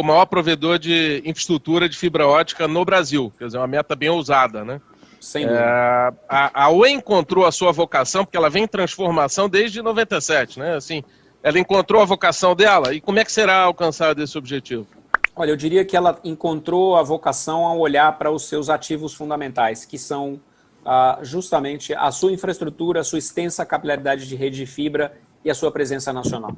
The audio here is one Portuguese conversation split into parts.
o maior provedor de infraestrutura de fibra ótica no Brasil. Quer dizer, uma meta bem ousada, né? Sem dúvida. A Oi encontrou a sua vocação, porque ela vem em transformação desde 97, né? Assim, ela encontrou a vocação dela, e como é que será alcançado esse objetivo? Olha, eu diria que ela encontrou a vocação ao olhar para os seus ativos fundamentais, que são justamente a sua infraestrutura, a sua extensa capilaridade de rede de fibra e a sua presença nacional.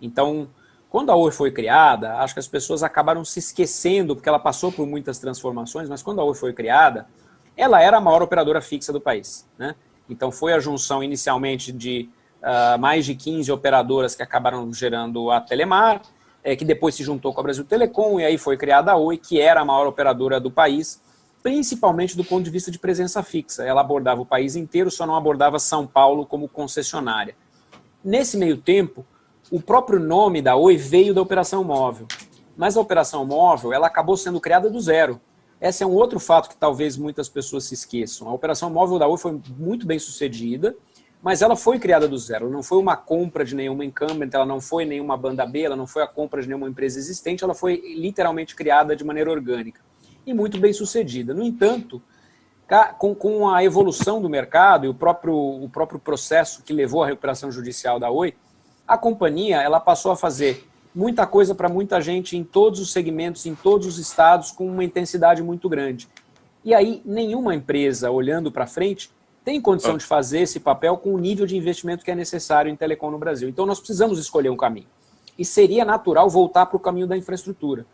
Então, quando a Oi foi criada, acho que as pessoas acabaram se esquecendo, porque ela passou por muitas transformações, mas quando a Oi foi criada, ela era a maior operadora fixa do país, né? Então foi a junção inicialmente de mais de 15 operadoras que acabaram gerando a Telemar, que depois se juntou com a Brasil Telecom, e aí foi criada a Oi, que era a maior operadora do país, principalmente do ponto de vista de presença fixa. Ela abordava o país inteiro, só não abordava São Paulo como concessionária. Nesse meio tempo, o próprio nome da Oi veio da operação móvel, mas a operação móvel ela acabou sendo criada do zero. Esse é um outro fato que talvez muitas pessoas se esqueçam. A operação móvel da Oi foi muito bem sucedida, mas ela foi criada do zero. Não foi uma compra de nenhuma incumbent, ela não foi nenhuma banda B, ela não foi a compra de nenhuma empresa existente, ela foi literalmente criada de maneira orgânica e muito bem sucedida. No entanto, com a evolução do mercado e o próprio processo que levou à recuperação judicial da Oi, a companhia ela passou a fazer muita coisa para muita gente em todos os segmentos, em todos os estados, com uma intensidade muito grande. E aí, nenhuma empresa, olhando para frente, tem condição de fazer esse papel com o nível de investimento que é necessário em telecom no Brasil. Então, nós precisamos escolher um caminho. E seria natural voltar para o caminho da infraestrutura.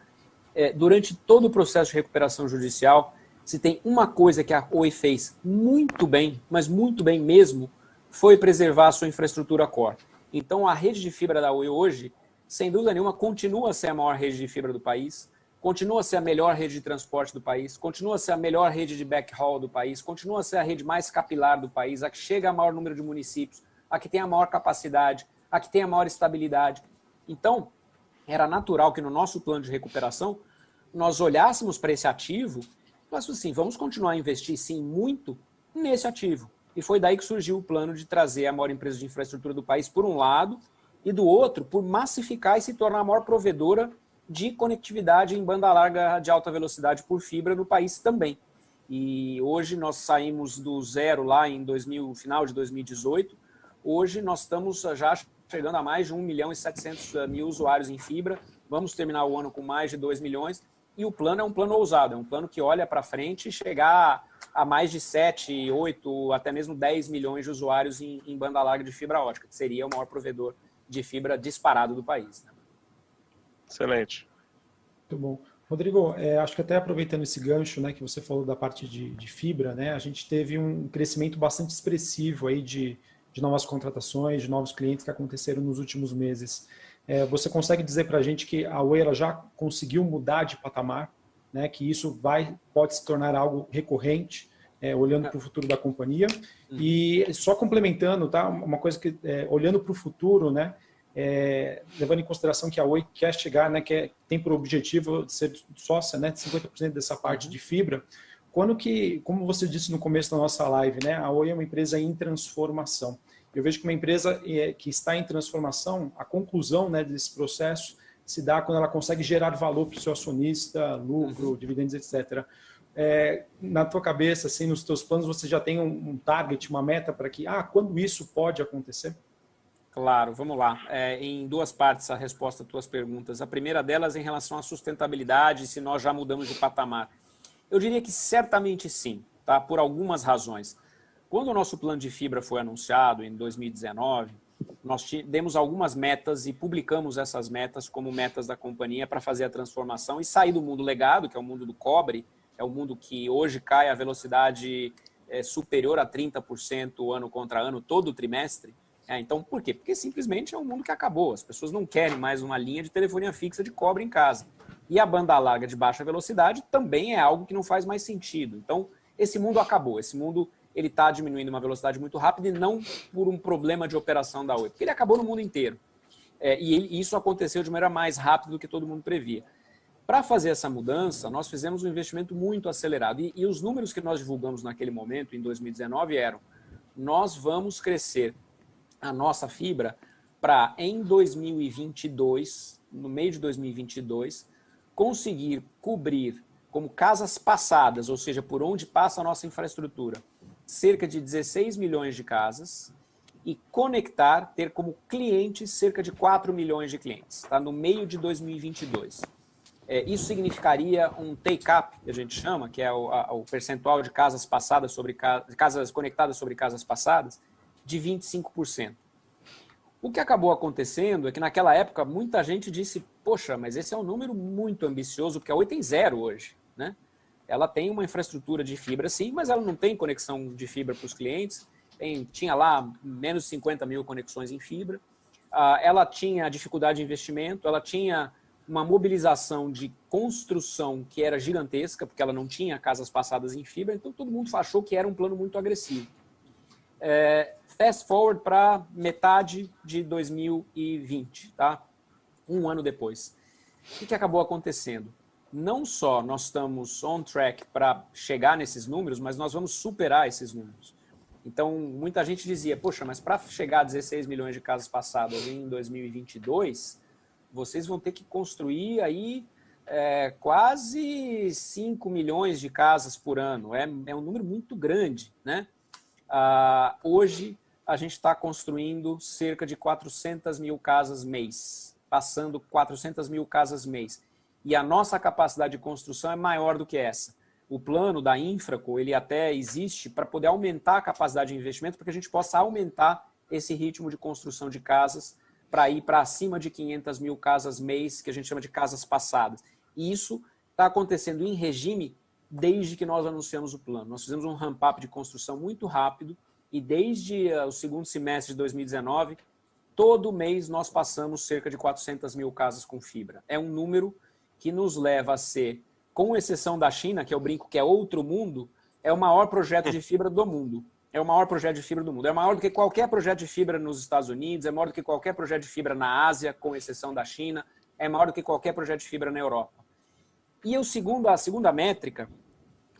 Durante todo o processo de recuperação judicial, se tem uma coisa que a Oi fez muito bem, mas muito bem mesmo, foi preservar a sua infraestrutura core. Então, a rede de fibra da Oi hoje, sem dúvida nenhuma, continua a ser a maior rede de fibra do país, continua a ser a melhor rede de transporte do país, continua a ser a melhor rede de backhaul do país, continua a ser a rede mais capilar do país, a que chega a maior número de municípios, a que tem a maior capacidade, a que tem a maior estabilidade. Então, era natural que no nosso plano de recuperação, nós olhássemos para esse ativo e falassemos assim, vamos continuar a investir, sim, muito nesse ativo. E foi daí que surgiu o plano de trazer a maior empresa de infraestrutura do país, por um lado, e do outro, por massificar e se tornar a maior provedora de conectividade em banda larga de alta velocidade por fibra no país também. E hoje nós saímos do zero lá em final de 2018. Hoje nós estamos já chegando a mais de 1.700.000 usuários em fibra. Vamos terminar o ano com mais de 2 milhões. E o plano é um plano ousado, é um plano que olha para frente e chegar a mais de 7, 8, até mesmo 10 milhões de usuários em banda larga de fibra ótica, que seria o maior provedor de fibra disparado do país. Né? Excelente. Muito bom. Rodrigo, acho que até aproveitando esse gancho, né, que você falou da parte de fibra, né, a gente teve um crescimento bastante expressivo aí de novas contratações, de novos clientes que aconteceram nos últimos meses. Você consegue dizer para a gente que a Oi ela já conseguiu mudar de patamar, né, que isso pode se tornar algo recorrente, olhando para o futuro da companhia? E só complementando, tá, uma coisa que, olhando para o futuro, né, levando em consideração que a Oi quer chegar, né, tem por objetivo de ser sócia, né, de 50% dessa parte de fibra, como você disse no começo da nossa live, né, a Oi é uma empresa em transformação. Eu vejo que uma empresa que está em transformação, a conclusão, né, desse processo se dá quando ela consegue gerar valor para o seu acionista, lucro, dividendos, etc. Na tua cabeça, assim, nos teus planos, você já tem um target, uma meta para que, quando isso pode acontecer? Claro, vamos lá. Em duas partes a resposta às tuas perguntas. A primeira delas em relação à sustentabilidade, se nós já mudamos de patamar. Eu diria que certamente sim, tá? Por algumas razões. Quando o nosso plano de fibra foi anunciado em 2019, nós demos algumas metas e publicamos essas metas como metas da companhia para fazer a transformação e sair do mundo legado, que é o mundo do cobre, é o mundo que hoje cai a velocidade superior a 30% ano contra ano, todo trimestre. Então, por quê? Porque simplesmente é um mundo que acabou. As pessoas não querem mais uma linha de telefonia fixa de cobre em casa. E a banda larga de baixa velocidade também é algo que não faz mais sentido. Então, esse mundo acabou. Esse mundo ele está diminuindo uma velocidade muito rápida e não por um problema de operação da Oi, porque ele acabou no mundo inteiro. E isso aconteceu de maneira mais rápida do que todo mundo previa. Para fazer essa mudança, nós fizemos um investimento muito acelerado. E os números que nós divulgamos naquele momento, em 2019, eram: nós vamos crescer a nossa fibra para, em 2022, no meio de 2022, conseguir cobrir como casas passadas, ou seja, por onde passa a nossa infraestrutura, cerca de 16 milhões de casas e conectar, ter como clientes cerca de 4 milhões de clientes, tá? No meio de 2022. Isso significaria um take-up, que a gente chama, que é o percentual de casas passadas sobre casas conectadas sobre casas passadas, de 25%. O que acabou acontecendo é que naquela época muita gente disse, poxa, mas esse é um número muito ambicioso, porque a Oi tem zero hoje, né? Ela tem uma infraestrutura de fibra sim, mas ela não tem conexão de fibra para os clientes, tinha lá menos de 50 mil conexões em fibra, ela tinha dificuldade de investimento, ela tinha uma mobilização de construção que era gigantesca, porque ela não tinha casas passadas em fibra, então todo mundo achou que era um plano muito agressivo. Fast forward para metade de 2020, tá? Um ano depois. O que acabou acontecendo? Não só nós estamos on track para chegar nesses números, mas nós vamos superar esses números. Então, muita gente dizia, poxa, mas para chegar a 16 milhões de casas passadas em 2022, vocês vão ter que construir aí quase 5 milhões de casas por ano. É um número muito grande, né? Hoje, a gente está construindo cerca de 400 mil casas mês, passando 400 mil casas mês. E a nossa capacidade de construção é maior do que essa. O plano da Infraco, ele até existe para poder aumentar a capacidade de investimento, para que a gente possa aumentar esse ritmo de construção de casas para ir para acima de 500 mil casas mês, que a gente chama de casas passadas. E isso está acontecendo em regime desde que nós anunciamos o plano. Nós fizemos um ramp-up de construção muito rápido e desde o segundo semestre de 2019, todo mês nós passamos cerca de 400 mil casas com fibra. É um número que nos leva a ser, com exceção da China, que eu brinco que é outro mundo, é o maior projeto de fibra do mundo. É o maior projeto de fibra do mundo. É maior do que qualquer projeto de fibra nos Estados Unidos, é maior do que qualquer projeto de fibra na Ásia, com exceção da China, é maior do que qualquer projeto de fibra na Europa. E a segunda métrica,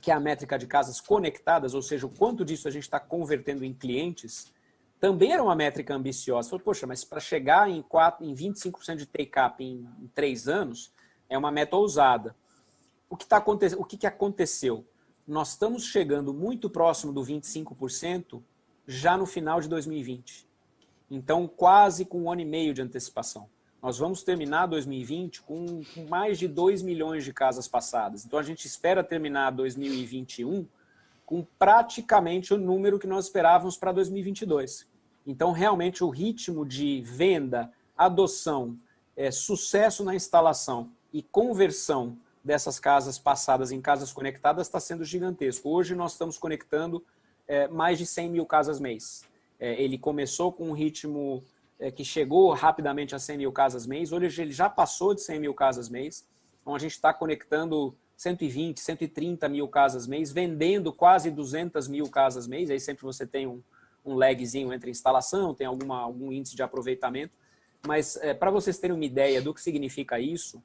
que é a métrica de casas conectadas, ou seja, o quanto disso a gente está convertendo em clientes, também era uma métrica ambiciosa. Falei, poxa, mas para chegar em 25% de take-up em 3 anos, é uma meta ousada. O que aconteceu? Nós estamos chegando muito próximo do 25% já no final de 2020. Então, quase com 1 ano e meio de antecipação. Nós vamos terminar 2020 com mais de 2 milhões de casas passadas. Então, a gente espera terminar 2021 com praticamente o número que nós esperávamos para 2022. Então, realmente, o ritmo de venda, adoção, sucesso na instalação e conversão dessas casas passadas em casas conectadas está sendo gigantesco. Hoje nós estamos conectando mais de 100 mil casas mês. Ele começou com um ritmo que chegou rapidamente a 100 mil casas mês, hoje ele já passou de 100 mil casas mês, então a gente está conectando 120, 130 mil casas mês, vendendo quase 200 mil casas mês, aí sempre você tem um lagzinho entre instalação, tem algum índice de aproveitamento, mas para vocês terem uma ideia do que significa isso,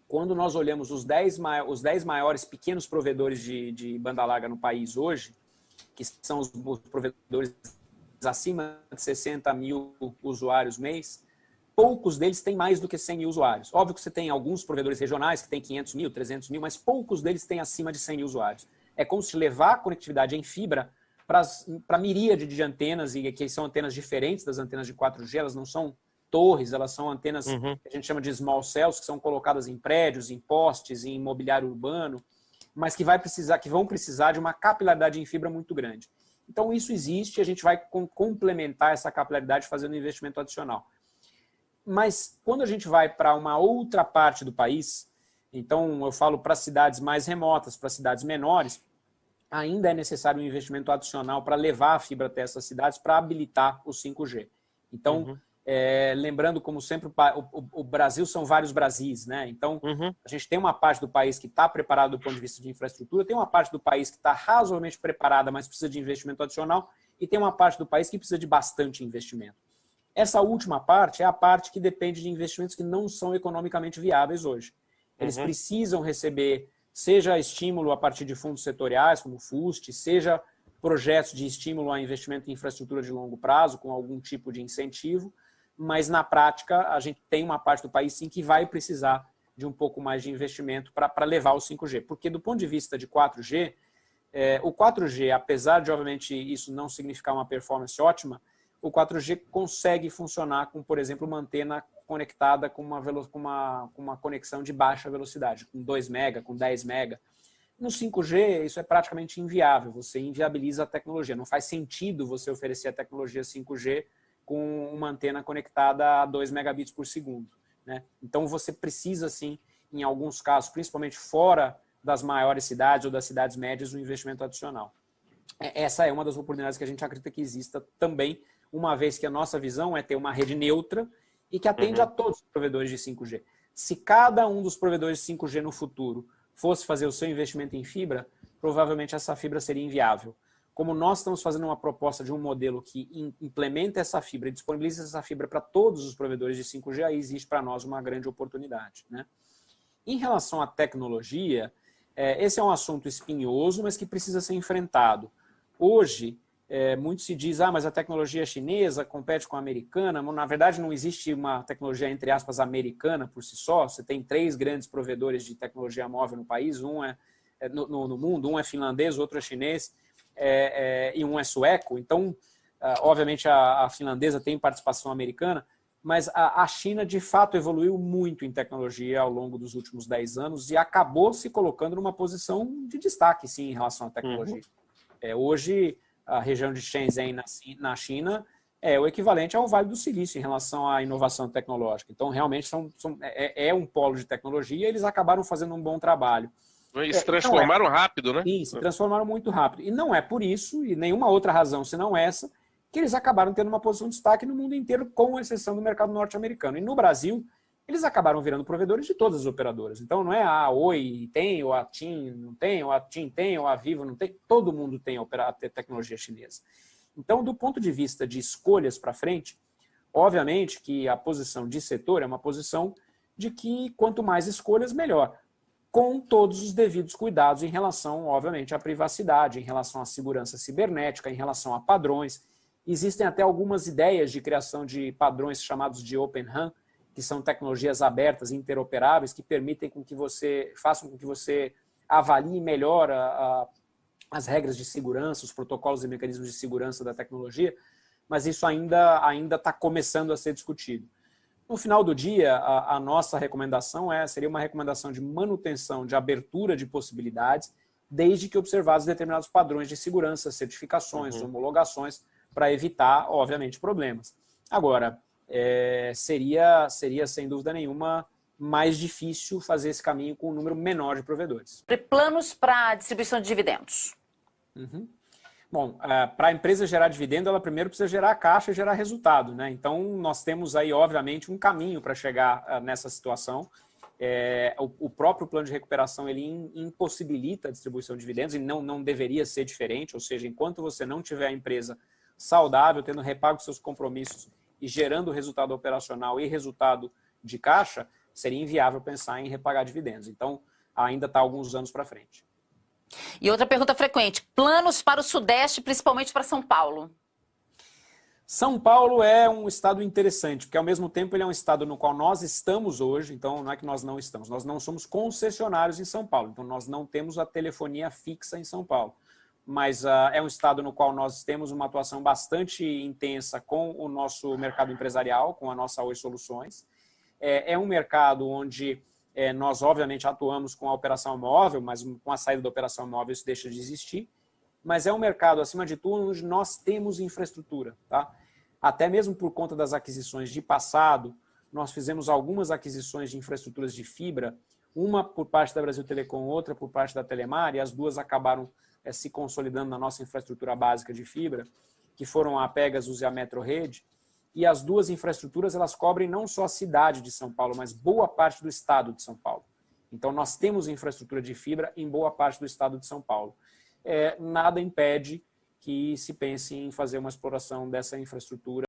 quando nós olhamos os 10 maiores pequenos provedores de banda larga no país hoje, que são os provedores acima de 60 mil usuários mês, poucos deles têm mais do que 100 mil usuários. Óbvio que você tem alguns provedores regionais que têm 500 mil, 300 mil, mas poucos deles têm acima de 100 mil usuários. É como se levar a conectividade em fibra para a miríade de antenas, e que são antenas diferentes das antenas de 4G, elas não são torres, elas são antenas que a gente chama de small cells, que são colocadas em prédios, em postes, em imobiliário urbano, mas que vão precisar de uma capilaridade em fibra muito grande. Então isso existe, a gente vai complementar essa capilaridade fazendo um investimento adicional. Mas quando a gente vai para uma outra parte do país, então eu falo para cidades mais remotas, para cidades menores, ainda é necessário um investimento adicional para levar a fibra até essas cidades para habilitar o 5G. Então, lembrando, como sempre, o Brasil são vários Brasis, né? Então, a gente tem uma parte do país que está preparada do ponto de vista de infraestrutura, tem uma parte do país que está razoavelmente preparada, mas precisa de investimento adicional, e tem uma parte do país que precisa de bastante investimento. Essa última parte é a parte que depende de investimentos que não são economicamente viáveis hoje. Eles precisam receber, seja estímulo a partir de fundos setoriais, como o FUST, seja projetos de estímulo a investimento em infraestrutura de longo prazo, com algum tipo de incentivo, mas na prática a gente tem uma parte do país sim que vai precisar de um pouco mais de investimento para levar o 5G. Porque do ponto de vista de 4G, o 4G, apesar de, obviamente, isso não significar uma performance ótima, o 4G consegue funcionar com, por exemplo, uma antena conectada com uma conexão de baixa velocidade, com 2 MB, com 10 MB. No 5G, isso é praticamente inviável, você inviabiliza a tecnologia. Não faz sentido você oferecer a tecnologia 5G com uma antena conectada a 2 megabits por segundo, né? Então, você precisa, sim, em alguns casos, principalmente fora das maiores cidades ou das cidades médias, um investimento adicional. Essa é uma das oportunidades que a gente acredita que exista também, uma vez que a nossa visão é ter uma rede neutra e que atende a todos os provedores de 5G. Se cada um dos provedores de 5G no futuro fosse fazer o seu investimento em fibra, provavelmente essa fibra seria inviável. Como nós estamos fazendo uma proposta de um modelo que implementa essa fibra e disponibiliza essa fibra para todos os provedores de 5G, aí existe para nós uma grande oportunidade, né? Em relação à tecnologia, esse é um assunto espinhoso, mas que precisa ser enfrentado. Hoje, muito se diz, mas a tecnologia chinesa compete com a americana. Na verdade, não existe uma tecnologia, entre aspas, americana por si só. Você tem 3 grandes provedores de tecnologia móvel no país, no mundo, um é finlandês, outro é chinês, e um é sueco. Então, obviamente, a finlandesa tem participação americana, mas a China, de fato, evoluiu muito em tecnologia ao longo dos últimos 10 anos e acabou se colocando numa posição de destaque, sim, em relação à tecnologia. Hoje, a região de Shenzhen, na China, é o equivalente ao Vale do Silício em relação à inovação tecnológica. Então, realmente, é um polo de tecnologia e eles acabaram fazendo um bom trabalho. E se transformaram rápido, né? Sim, se transformaram muito rápido. E não é por isso, e nenhuma outra razão senão essa, que eles acabaram tendo uma posição de destaque no mundo inteiro, com exceção do mercado norte-americano. E no Brasil, eles acabaram virando provedores de todas as operadoras. Então não é a Oi tem, ou a TIM não tem, ou a TIM tem, ou a Vivo não tem. Todo mundo tem a tecnologia chinesa. Então, do ponto de vista de escolhas para frente, obviamente que a posição de setor é uma posição de que quanto mais escolhas, melhor. Com todos os devidos cuidados em relação, obviamente, à privacidade, em relação à segurança cibernética, em relação a padrões. Existem até algumas ideias de criação de padrões chamados de Open RAN, que são tecnologias abertas, interoperáveis, que permitem façam com que você avalie melhor as regras de segurança, os protocolos e mecanismos de segurança da tecnologia, mas isso ainda está começando a ser discutido. No final do dia, a nossa recomendação seria uma recomendação de manutenção, de abertura de possibilidades, desde que observados determinados padrões de segurança, certificações, homologações, para evitar, obviamente, problemas. Agora, seria, sem dúvida nenhuma, mais difícil fazer esse caminho com um número menor de provedores. Planos para distribuição de dividendos? Bom, para a empresa gerar dividendo, ela primeiro precisa gerar caixa e gerar resultado, né? Então, nós temos aí, obviamente, um caminho para chegar nessa situação. O próprio plano de recuperação, ele impossibilita a distribuição de dividendos e não deveria ser diferente, ou seja, enquanto você não tiver a empresa saudável, tendo repago seus compromissos e gerando resultado operacional e resultado de caixa, seria inviável pensar em repagar dividendos. Então, ainda está alguns anos para frente. E outra pergunta frequente, planos para o Sudeste, principalmente para São Paulo? São Paulo é um estado interessante, porque ao mesmo tempo ele é um estado no qual nós estamos hoje, então não é que nós não estamos, nós não somos concessionários em São Paulo, então nós não temos a telefonia fixa em São Paulo. Mas é um estado no qual nós temos uma atuação bastante intensa com o nosso mercado empresarial, com a nossa Oi Soluções. É um mercado onde nós, obviamente, atuamos com a operação móvel, mas com a saída da operação móvel isso deixa de existir. Mas é um mercado, acima de tudo, onde nós temos infraestrutura. Tá? Até mesmo por conta das aquisições de passado, nós fizemos algumas aquisições de infraestruturas de fibra, uma por parte da Brasil Telecom, outra por parte da Telemar, e as duas acabaram se consolidando na nossa infraestrutura básica de fibra, que foram a Pegasus e a MetroRede, e as duas infraestruturas elas cobrem não só a cidade de São Paulo, mas boa parte do estado de São Paulo. Então nós temos infraestrutura de fibra em boa parte do estado de São Paulo. Nada impede que se pense em fazer uma exploração dessa infraestrutura